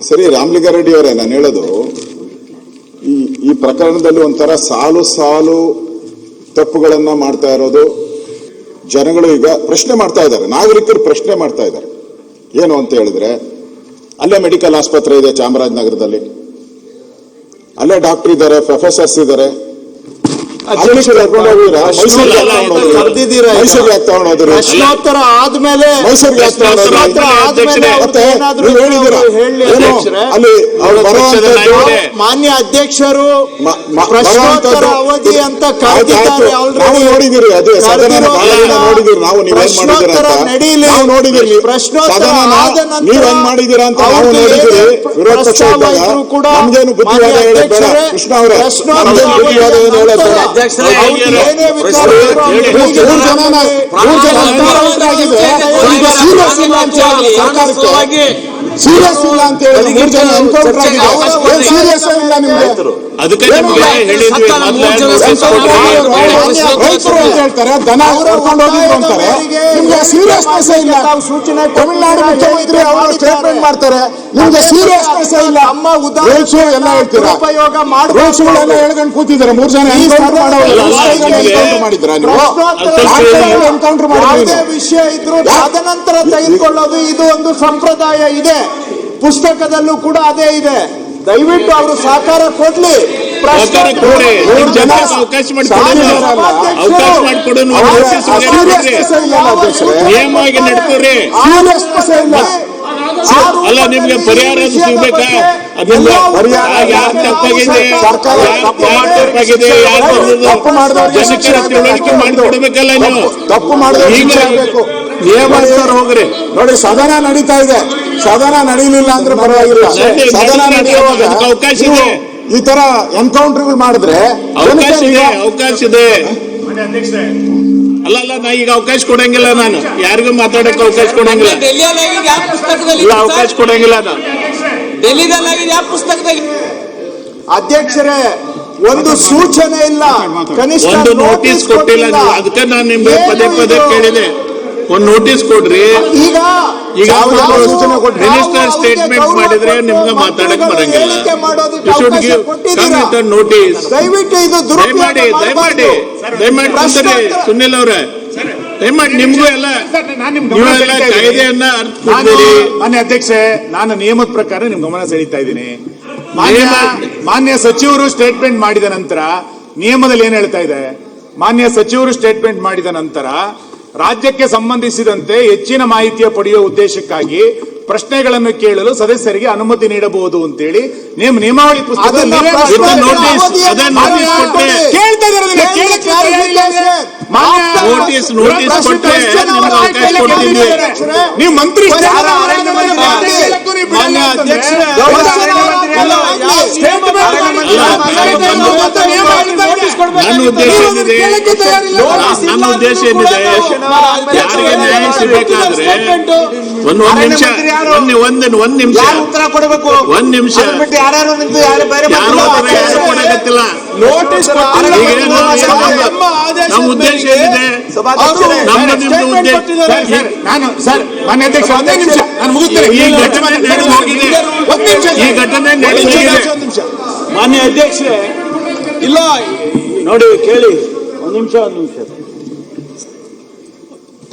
ಸರಿ, ರಾಮಲಿಂಗಾರೆಡ್ಡಿ ಅವರೇ, ನಾನು ಹೇಳೋದು ಈ ಪ್ರಕರಣದಲ್ಲಿ ಒಂಥರ ಸಾಲು ತಪ್ಪುಗಳನ್ನ ಮಾಡ್ತಾ ಇರೋದು. ಜನಗಳು ಈಗ ಪ್ರಶ್ನೆ ಮಾಡ್ತಾ ಇದ್ದಾರೆ, ನಾಗರಿಕರು ಪ್ರಶ್ನೆ ಮಾಡ್ತಾ ಇದ್ದಾರೆ. ಏನು ಅಂತ ಹೇಳಿದ್ರೆ, ಅಲ್ಲೇ ಮೆಡಿಕಲ್ ಆಸ್ಪತ್ರೆ ಇದೆ ಚಾಮರಾಜನಗರದಲ್ಲಿ, ಅಲ್ಲೇ ಡಾಕ್ಟರ್ ಇದ್ದಾರೆ, ಪ್ರೊಫೆಸರ್ಸ್ ಇದ್ದಾರೆ. ಪ್ರಶ್ನೋತ್ತರ ಆದ್ಮೇಲೆ ಮಾನ್ಯ ಅಧ್ಯಕ್ಷರು ಪ್ರಶ್ನೋತ್ತರ ಅವಧಿ ಅಂತ ಕರೆದಿದ್ದಾರೆ. ನೋಡಿದಿರಿ, ಅದೇ ನೋಡಿದಿರಿ ನಾವು, ಪ್ರಶ್ನೋತ್ತರ ನಡೀಲಿ, ಪ್ರಶ್ನೋತ್ತರ ಆದ ನಂತರ ಮಾಡಿದಿರ ಅಂತ ನಾವು ನೋಡಿದಿರಿ. ವಿರೋಧ ಪಕ್ಷ ಕೂಡ ನಮ್ಗೇನು ಬುದ್ಧಿವಾದ ಹೇಳಬೇಡ ಕೃಷ್ಣ ಅವರೇ, ನಮ್ಗೇನು ಬುದ್ಧಿವಾದ ಏನು ಹೇಳಬೇಡ. ಸೀರಿಯಸ್ ಇಲ್ಲ ಅಂತ ಹೇಳಿ 3 ಜನ ಎನ್ಕೌಂಟರ್ ಆಗಿದೆ. ಸೀರಿಯಸ್ ಇಲ್ಲ ನಿಮ್ಗೆ? ಅದಕ್ಕೆ ಹೇಳ್ತಾರೆ, ದನ ಕರ್ಕೊಂಡು ಹೋಗಿದ್ರು ಅಂತಾರೆ. ನಿಮ್ಗೆ ಸೀರಿಯಸ್ನೆಸ್ ಇಲ್ಲ. ತಮಿಳುನಾಡು ಮುಖ್ಯಮಂತ್ರಿ ಅವರು ಸ್ಟೇಟ್ಮೆಂಟ್ ಮಾಡ್ತಾರೆ, ನಿಮ್ಗೆ ಸೀರಿಯಸ್ನೆಸ್ ಇಲ್ಲ. ರೂಲ್ಸ್ ಎಲ್ಲ ಹೇಳ್ತೀರಾ, ರೂಲ್ಸ್ ಗಳೆಲ್ಲ ಹೇಳ್ಕೊಂಡು ಕೂತಿದ್ದಾರೆ. 3 ಜನ ಎನ್ಕೌಂಟರ್ ಮಾಡಿದ್ರ ನೀವು? ಎನ್ಕೌಂಟರ್ ಮಾಡಿದ್ರೆ ವಿಷಯ ಇದ್ರು ತದನಂತರ ತೆಗೆದುಕೊಳ್ಳೋದು ಇದು ಒಂದು ಸಂಪ್ರದಾಯ ಇದೆ. ಪುಸ್ತಕದಲ್ಲೂ ಕೂಡ ಅದೇ ಇದೆ. ದಯವಿಟ್ಟು ಅವರು ಸಹಕಾರ ಕೊಡ್ಲಿ. ನಿಯಮವಾಗಿ ನಡ್ಕೋರಿ. ಅಲ್ಲ, ನಿಮ್ಗೆ ಪರಿಹಾರ ಸಿಗ್ಬೇಕಾ? ಯಾರು ತಪ್ಪಾಗಿದೆ, ತಿಳುವಳಿಕೆ ಮಾಡಿಕೊಡ್ಬೇಕಲ್ಲ ನೀವು. ತಪ್ಪು ಮಾಡಿದ್ರೆ ನಿಯಮ ಹೋಗ್ರಿ. ನೋಡಿ, ಸದನ ನಡೀತಾ ಇದೆ. ಸದನ ನಡೀಲಿಲ್ಲ ಅಂದ್ರೆ ಪರವಾಗಿಲ್ಲ. ಸದನ ನಡೆಯುವಾಗ ಅವಕಾಶ ಇದೆ. ಈ ತರ ಎನ್ಕೌಂಟರ್ ಮಾಡಿದ್ರೆ ಅವಕಾಶ ಇದೆ. ಅಲ್ಲ, ನಾ ಈಗ ಅವಕಾಶ ಕೊಡಂಗಿಲ್ಲ. ನಾನು ಯಾರಿಗೂ ಮಾತಾಡಕ್ಕೆ ಅವಕಾಶ ಕೊಡಂಗಿಲ್ಲ. ಅವಕಾಶ ಕೊಡಂಗಿಲ್ಲ. ಅಧ್ಯಕ್ಷರೇ, ಒಂದು ಸೂಚನೆ ಇಲ್ಲ, ಕನಿಷ್ಠ ಒಂದು ನೋಟಿಸ್ ಕೊಟ್ಟಿಲ್ಲ. ಅದಕ್ಕೆ ನಾನು ನಿಮ್ಗೆ ಪದೇ ಕೇಳಿದೆ, ಒಂದು ನೋಟಿಸ್ ಕೊಡ್ರಿ. ಈಗ ಮಿನಿಸ್ಟರ್ ಸ್ಟೇಟ್ಮೆಂಟ್ ಮಾಡಿದ್ರೆ ನಿಮ್ಗೆ ಮಾತಾಡಕ್ ಬರಂಗಿಲ್ಲ. ನೋಟಿಸ್ ದಯಮಾಡಿ ಸುನಿಲ್ ಅವ್ರೆ, ದಯಮಾಡಿ ನಿಮ್ಗೂ ಎಲ್ಲ ಕಾಯ್ದೆಯನ್ನ ಮಾನ್ಯ ಅಧ್ಯಕ್ಷೆ, ನಾನು ನಿಯಮದ ಪ್ರಕಾರ ನಿಮ್ ಗಮನ ಸೆಳೀತಾ ಇದ್ದೀನಿ. ಮಾನ್ಯ ಸಚಿವರು ಸ್ಟೇಟ್ಮೆಂಟ್ ಮಾಡಿದ ನಂತರ ನಿಯಮದಲ್ಲಿ ಏನ್ ಹೇಳ್ತಾ ಇದೆ? ಮಾನ್ಯ ಸಚಿವರು ಸ್ಟೇಟ್ಮೆಂಟ್ ಮಾಡಿದ ನಂತರ ರಾಜ್ಯಕ್ಕೆ ಸಂಬಂಧಿಸಿದಂತೆ ಹೆಚ್ಚಿನ ಮಾಹಿತಿಯ ಪಡೆಯುವ ಉದ್ದೇಶಕ್ಕಾಗಿ ಪ್ರಶ್ನೆಗಳನ್ನು ಕೇಳಲು ಸದಸ್ಯರಿಗೆ ಅನುಮತಿ ನೀಡಬಹುದು ಅಂತೇಳಿ ನಿಯಮಾವಳಿ ಪುಸ್ತಕ ನೀವು ಮಂತ್ರಿ ನನ್ನ ಉದ್ದೇಶ ಏನಿದೆ, ಯಾರಿಗೆ ನ್ಯಾಯ ಸಿಗಬೇಕಾದ್ರೆ ಒಂದ್ ನಿಮಿಷ ಯಾರು ಕೊಡಕತ್ತಿಲ್ಲ. ನಮ್ಮ ಉದ್ದೇಶ ಏನಿದೆ, ಮಾನ್ಯ ಅಧ್ಯಕ್ಷ ಒಂದೇ ನಿಮಿಷ ನಾನು ಮುಗಿಸ್ತೇನೆ. ಈ ಘಟನೆ ನಡೆದು ಹೋಗಿದೆ. ಮಾನ್ಯ ಅಧ್ಯಕ್ಷರೇ, ಇಲ್ಲ ನೋಡಿ ಕೇಳಿ, ಒಂದ್ ನಿಮಿಷ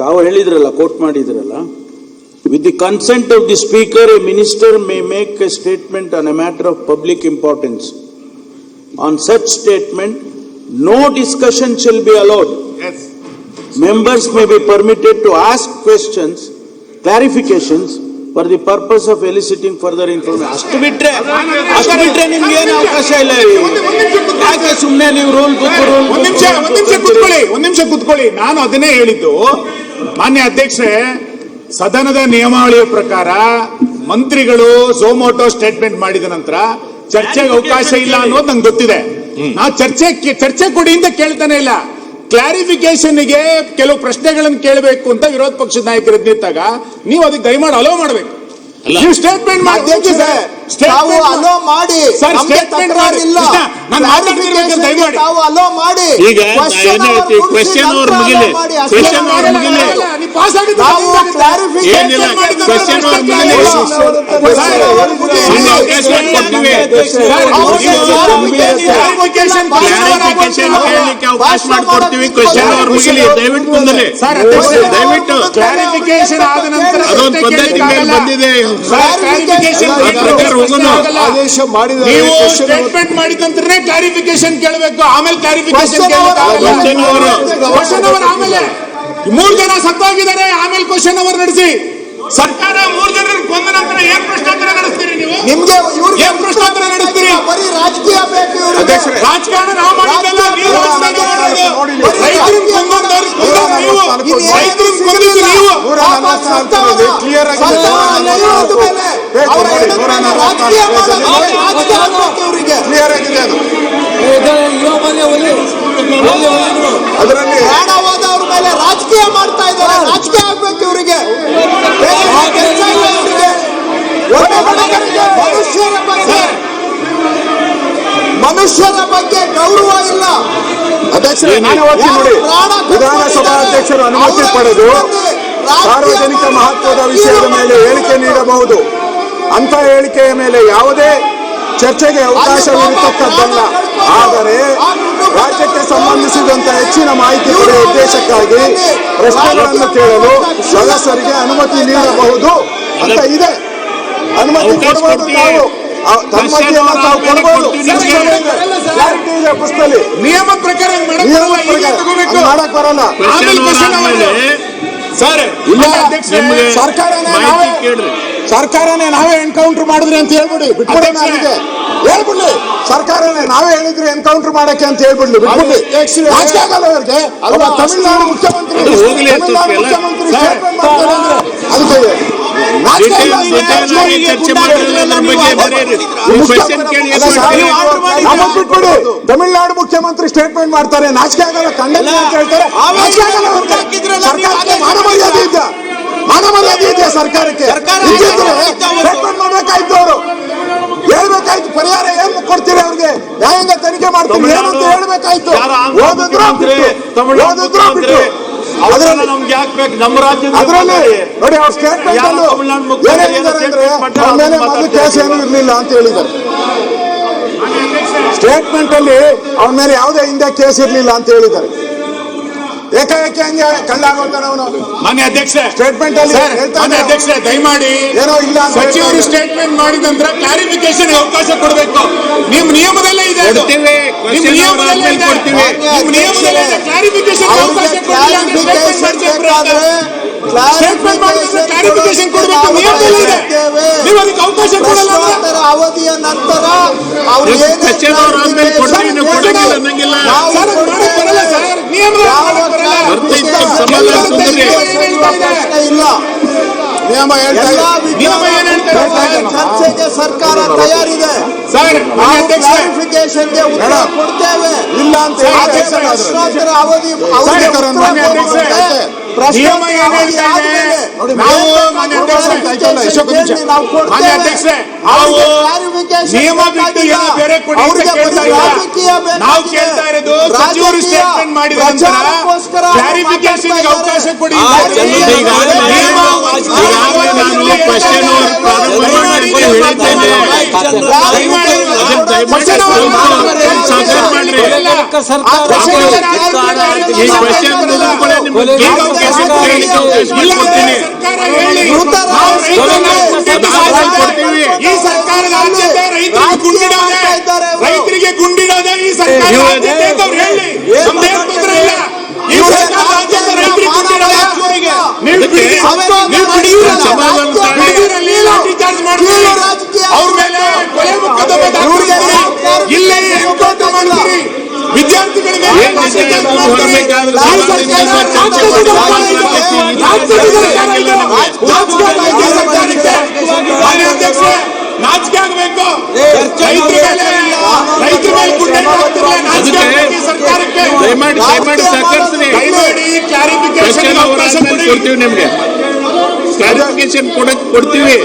ತಾವು ಹೇಳಿದ್ರಲ್ಲ, ಕೋಟ್ ಮಾಡಿದ್ರಲ್ಲ, with the consent of the speaker a minister may make a statement on a matter of public importance. On such statement no discussion shall be allowed. Yes. Members may be permitted to ask questions, clarifications for the purpose of eliciting further information. ಅಷ್ಟು ಬಿಟ್ರೆ ನಿಮ್ಗೆ ಏನು ಅವಕಾಶ ಇಲ್ಲ. ಯಾಕೆ ಸುಮ್ಮನೆ ನೀವು ಒಂದ್ ನಿಮಿಷ ಕೂತ್ಕೊಳ್ಳಿ. ನಾನು ಅದನ್ನೇ ಹೇಳಿದ್ದು. ಮಾನ್ಯ ಅಧ್ಯಕ್ಷೆ, ಸದನದ ನಿಯಮಾವಳಿಯ ಪ್ರಕಾರ ಮಂತ್ರಿಗಳು ಝೊಮೊಟೊ ಸ್ಟೇಟ್ಮೆಂಟ್ ಮಾಡಿದ ನಂತರ ಚರ್ಚೆಗೆ ಅವಕಾಶ ಇಲ್ಲ ಅನ್ನೋದು ನಂಗೆ ಗೊತ್ತಿದೆ. ನಾವು ಚರ್ಚೆ ಕೊಡಿ ಅಂತ ಕೇಳ್ತಾನೆ ಇಲ್ಲ. ಕ್ಲಾರಿಫಿಕೇಶನ್ಗೆ ಕೆಲವು ಪ್ರಶ್ನೆಗಳನ್ನು ಕೇಳಬೇಕು ಅಂತ ವಿರೋಧ ಪಕ್ಷದ ನಾಯಕರು ನಿಂತಾಗ ನೀವು ಅದಕ್ಕೆ ದಯಮಾಡಿ ಅಲೋ ಮಾಡಬೇಕು. ನೀವು ಸ್ಟೇಟ್ಮೆಂಟ್ ಮಾಡಿ ತಾವು ಅಲೋ ಮಾಡಿ ಸರ್, ನಮ್ಗೆ statement ತಕರಾರು ಇಲ್ಲ. ಕೃಷ್ಣ, ನಾನು ಮಾತಾಡ್ತಿರ್ಬೇಕು ಅಂತ ದಯಮಾಡಿ. ತಾವು ಅಲೋ ಮಾಡಿ ಈಗ Question ಏನ್ hour ಹೇಳ್ತೀವಿ? ಮುಗಿಸಿ Question hour ನಂತರ ಮುಗಿಲಿ. allow ಮಾಡಿ. ಅಷ್ಟೇ Question hour ಮಾಡಿ. ಮುಗಿಲಿ. ನೀವು ಪಾಸ್ ಆಗಿದ್ದು ನಾವು ಏನಿಲ್ಲ. clarification ಏನಿಲ್ಲ. ಮಾಡಿದ್ರೆ Question hour ಪ್ರಶ್ನೆ ಮುಗಿಲಿ. ಇಲ್ಲ. Sir, Question hour ಮುಗಿಲಿ. ನಿಮ್ಗೆ ಅವಕಾಶ ಕೊಡ್ತೀವಿ. ಅವ್ರಿಗೆ Clarification ಕೇಳಲಿಕ್ಕೆ ಅವಕಾಶ ಮಾಡಿಕೊಡ್ತೀವಿ. ಕ್ವೆಶ್ಚನ್ ಅವ್ರ ಮುಗಿಲಿ. ದಯವಿಟ್ಟು ಕುಂದರಿ. ಸರ್, ದಯವಿಟ್ಟು ಕ್ಲಾರಿಫಿಕೇಶನ್ ಆದ ನಂತರ ಅದೊಂದು ಪದ್ಧತಿ ಮೇಲೆ ಬಂದಿದೆ. ಕ್ಲಾರಿಫಿಕೇಶನ್ ಆ ಪ್ರಕಾರ ಹೋಗೋಣ. ಆದೇಶ ಮಾಡಿದ್ದಾರೆ. ನೀವು ಸ್ಟೇಟ್ಮೆಂಟ್ ಮಾಡಿದ ನಂತರ ಕ್ಲಾರಿಫಿಕೇಶನ್ ಕೇಳಬೇಕು, ಆಮೇಲೆ clarification Question hour. Question hour ಆಮೇಲೆ 3 ಜನ ಸತ್ತೋಗಿದ್ದಾರೆ, ಆಮೇಲೆ ಕ್ವಶನ್ ಅವರ್ ನಡೆಸಿ. ಸರ್ಕಾರ 3 ಜನರನ್ನು ಕೊಂದ ನಂತರ ಏನ್ ಪ್ರಶ್ನೋತ್ತರ ನಡೆಸ್ತೀರಿ ನೀವು? ನಿಮ್ಗೆ ಇವ್ರಿಗೆ ಏನ್ ಪ್ರಶ್ನೋತ್ತರ ನಡೆಸ್ತೀರಿ? ಬರೀ ರಾಜಕೀಯ ಬೇಕು ಇವ್ರಿಗೆ. ರಾಜಕಾರಣ ನಾವು ಮಾಡಿದ್ದಲ್ಲ, ನೀವು ರಾಜಕಾರಣ ಮಾಡೋದು. ರೈತರನ್ನ ಕೊಂದವ್ರು ನೀವು, ರೈತರನ್ನ ಕೊಂದಿದ್ದು ನೀವು. ಕ್ಲಿಯರ್ ಆಗಿದೆ ಅದು. ಅದರಲ್ಲಿ ಪ್ರಾಣವಾದವ್ರ ಮೇಲೆ ರಾಜಕೀಯ ಮಾಡ್ತಾ ಇದ್ದಾರೆ. ರಾಜಕೀಯ ಆಗ್ಬೇಕು ಇವರಿಗೆ. ಮನುಷ್ಯರ ಬಗ್ಗೆ ಗೌರವ ಇಲ್ಲ. ಅಧ್ಯಕ್ಷರೇ, ನಾನು ಓದ್ತೀನಿ ನೋಡಿ. ವಿಧಾನಸಭಾ ಅಧ್ಯಕ್ಷರು ಅನುಮತಿ ಪಡೆದು ಸಾರ್ವಜನಿಕ ಮಹತ್ವದ ವಿಷಯದ ಮೇಲೆ ಹೇಳಿಕೆ ನೀಡಬಹುದು. ಅಂತ ಹೇಳಿಕೆಯ ಮೇಲೆ ಯಾವುದೇ ಚರ್ಚೆಗೆ ಅವಕಾಶವಿರತಕ್ಕದ್ದಲ್ಲ. ಆದರೆ ರಾಜ್ಯಕ್ಕೆ ಸಂಬಂಧಿಸಿದಂತೆ ಹೆಚ್ಚಿನ ಮಾಹಿತಿ ಪಡೆಯುವ ಉದ್ದೇಶಕ್ಕಾಗಿ ಪ್ರಶ್ನೆಗಳನ್ನು ಕೇಳಲು ಸದಸ್ಯರಿಗೆ ಅನುಮತಿ ನೀಡಬಹುದು ಅಂತ ಇದೆ. ಅನುಮತಿ ಕೊಡಬಹುದು. ನಾವು ಅನುಮತಿಯನ್ನು ತಾವು ಕೊಡಬಹುದು. ಕ್ಲಾರಿಟಿ ಇದೆ ಪುಸ್ತಕದಲ್ಲಿ. ನಿಯಮ ಪ್ರಕಾರ ಮಾಡಕ್ ಬರಲ್ಲ. ಸರ್, ಇಲ್ಲ, ನಿಮ್ಗೆ ಮಾಹಿತಿ ಕೇಳ್ರಿ. ಸರ್ಕಾರನೇ ನಾವೇ ಎನ್ಕೌಂಟರ್ ಮಾಡಿದ್ರಿ ಅಂತ ಹೇಳ್ಬಿಡಿ, ಬಿಟ್ಬಿಡಿ. ನನಗೆ ಹೇಳ್ಬಿಡ್ಲಿ, ಸರ್ಕಾರನೇ ನಾವೇ ಹೇಳಿದ್ರಿ ಎನ್ಕೌಂಟರ್ ಮಾಡಕ್ಕೆ ಅಂತ ಹೇಳ್ಬಿಡ್ಲಿ, ಬಿಟ್ಬಿಡ್ಲಿ. ನಾಚಿಕೆ ಆಗಲ್ಲ ಅವ್ರಿಗೆ. ಅಲ್ವಾ, ತಮಿಳ್ನಾಡು ಮುಖ್ಯಮಂತ್ರಿ statement ಮಾಡ್ತಾರೆ ಅಂದ್ರೆ ಅದಕ್ಕೆ ನಾಚಿಕೆ ಇಲ್ಲ. ಚರ್ಚೆ ಮಾಡಿರಲ್ಲ ಅದ್ರ ಬಗ್ಗೆ ಬರೀರಿ. ಕ್ವೆಶ್ಚನ್ ಕೇಳಿ ನಮಗ್ ಬಿಟ್ಬಿಡಿ. ತಮಿಳ್ನಾಡು ಮುಖ್ಯಮಂತ್ರಿ ಸ್ಟೇಟ್ಮೆಂಟ್ ಮಾಡ್ತಾರೆ, ನಾಚಿಕೆ ಆಗಲ್ಲ, ಖಂಡನೆ ಅಂತ ಹೇಳ್ತಾರೆ. ನಾಚಿಕೆ ಆಗಲ್ಲ ಅವ್ರಿಗೆ. ಸರ್ಕಾರಕ್ಕೆ ಮಾನಮರ್ಯಾದೆ ಇದೆ, ಮಾನಮರ್ಯಾದೆ ಇದೆ ಸರ್ಕಾರಕ್ಕೆ. ಸ್ಟೇಟ್ಮೆಂಟ್ ಮಾಡ್ಬೇಕಾಯ್ತು, ಅವರು ಹೇಳ್ಬೇಕಾಯ್ತು. ಪರಿಹಾರ ಏನ್ ಕೊಡ್ತೀರಿ ಅವ್ರಿಗೆ? ನ್ಯಾಯಾಂಗ ತನಿಖೆ ಮಾಡ್ತೀವಿ ಏನು ಅಂತ ಹೇಳ್ಬೇಕಾಯ್ತು. ಓದಿದ್ರು ಬಿಟ್ಟು ಅದರಲ್ಲಿ ನಮ್ಗೆ ಯಾಕೆ ಬೇಕು? ನಮ್ಮ ರಾಜ್ಯದ ಅದರಲ್ಲಿ ನೋಡಿ, ಅವ್ರ ಸ್ಟೇಟ್ಮೆಂಟ್ ಏನೇನಿದ್ದಾರೆ ಅಂದ್ರೆ ಅವ್ರ ಮೇಲೆ ಮೊದಲು ಕೇಸ್ ಏನೂ ಇರಲಿಲ್ಲ ಅಂತ ಹೇಳಿದ್ದಾರೆ. ಸ್ಟೇಟ್ಮೆಂಟ್ ಅಲ್ಲಿ ಅವ್ರ ಮೇಲೆ ಯಾವುದೇ ಹಿಂದೆ ಕೇಸ್ ಇರಲಿಲ್ಲ ಅಂತ ಹೇಳಿದ್ದಾರೆ. ಏಕಾಏಕಿ ಹಂಗೆ ಕಳ್ಳಾಗೋತಾನೆ ಅವನು. ಮಾನ್ಯ ಅಧ್ಯಕ್ಷ, ಸ್ಟೇಟ್ಮೆಂಟ್ ಅಲ್ಲಿ ಮಾನ್ಯ ಅಧ್ಯಕ್ಷ, ದಯಮಾಡಿ ಏನೋ ಇಲ್ಲ ಅಂತ ಸಚಿವರು ಸ್ಟೇಟ್ಮೆಂಟ್ ಮಾಡಿದ ನಂತರ ಕ್ಲಾರಿಫಿಕೇಶನ್ ಅವಕಾಶ ಕೊಡಬೇಕು. ನಿಮ್ ನಿಯಮದಲ್ಲೇ ಇದೆ ಅದು. ನಿಮ್ ನಿಯಮದಲ್ಲೇ ಇದೆ. ನಿಮ್ ನಿಯಮದಲ್ಲೇ ಇದೆ. ಕ್ಲಾರಿಫಿಕೇಶನ್ ಅವಕಾಶ ಕೊಡಲಿಲ್ಲ ಅಂದ್ರೆ ಸ್ಟೇಟ್ಮೆಂಟ್ ಮಾಡಿದ್ರೆ ಕ್ಲಾರಿಫಿಕೇಶನ್ ಕೊಡಬೇಕು. ನಿಯಮದಲ್ಲೇ ಇದೆ. ನೀವು ಅದಕ್ಕೆ ಅವಕಾಶ ಕೊಡಲ್ಲ ಅಂದ್ರೆ ಅವಧಿಯ ನಂತರ ಅವ್ರು ಕ್ವೆಶ್ಚನ್ ಅವ್ರ ಆದ್ಮೇಲೆ ಕೊಡ್ತೀವಿ, ನೀವು ಕೊಡಂಗಿಲ್ಲ ಅನ್ನಂಗಿಲ್ಲ. ಸರ್, ಅದು ಮಾಡಕ್ ಬರಲ್ಲ ಸರ್. ಇಲ್ಲ. ನಿಯಮ ಹೇಳ್ತಾ ಚರ್ಚೆಗೆ ಸರ್ಕಾರ ತಯಾರಿದೆ. ಸರ್, ಕ್ಲಾರಿಫಿಕೇಶನ್ಗೆ ಉತ್ತರ ಕೊಡ್ತೇವೆ. ಇಲ್ಲ ಅಂತ ಪ್ರಶ್ನೋತ್ತರ ಅವಧಿ ನಿಯಮ ಏನ್ ಹೇಳ್ತಾ ಇದೆ? ನಾವು ಮಾನ್ಯ ಅಧ್ಯಕ್ಷರೇ, ನಾವು ನಿಯಮ ಬಿಟ್ಟು ಏನೋ ಬೇರೆ ಕೊಡಿ ಅಂತ ಕೇಳ್ತಾ ಇಲ್ಲ. ನಾವು ಕೇಳ್ತಾ ಇರೋದು ಸಚಿವರು ಸ್ಟೇಟ್ಮೆಂಟ್ ಮಾಡಿದ ನಂತರ ಕ್ಲಾರಿಫಿಕೇಶನ್ ಅವಕಾಶ ಕೊಡಿ. ಕ್ವೆಶ್ಚನ್ ಪ್ರಾರಂಭ ಮಾಡಿ ಹೇಳಿದ್ದೇನೆ. ಈ ಕ್ವೆಶ್ಚನ್ ಈ ಸರ್ಕಾರದ ಆದ್ಯತೆ ರೈತರಿಗೆ ಗುಂಡಿಡೋದೆ, ರೈತರಿಗೆ ಗುಂಡಿಡೋದೆ ಈ ಸರ್ಕಾರದ ಆದ್ಯತೆ ಅಂತ ಅವ್ರು ಹೇಳಿ. ನಮ್ದೇನು ತೊಂದರೆ ಇಲ್ಲ. ಈ ಸರ್ಕಾರದ ಆದ್ಯತೆ ರೈತರಿಗೆ ಗುಂಡಿಡೋದೆ. ಲಾಠಿ ಚಾರ್ಜ್ ಮಾಡ್ತೀರಿ, ಅವ್ರ ಮೇಲೆ ಕೊಲೆ ಮೊಕದ್ದಮೆ ದಾಖಲಿಸ್ತೀರಿ, ಇಲ್ಲೇ ಎನ್ಕೌಂಟರ್ ಮಾಡ್ತೀರಿ, ವಿದ್ಯಾರ್ಥಿಗಳಿಗೆ ನಾಚಿಕೆ ಆಗಬೇಕು. ರೈತರ ಮೇಲೆ ಗುಂಡೆ ಹಾಕ್ತಿರಲ್ಲ, ನಾಚಿಕೆ ಆಗಬೇಕು ಸರ್ಕಾರಕ್ಕೆ. ದಯಮಾಡಿ ಸಹಕರಿಸ್ರಿ. ದಯಮಾಡಿ ಕ್ಲಾರಿಫಿಕೇಶನ್ ಅವಕಾಶ ಕೊಡಿ. ಕೊಡ್ತೀವಿ, ನಿಮ್ಗೆ ಕ್ಲಾರಿಫಿಕೇಶನ್ ಕೊಡ್ತೀವಿ.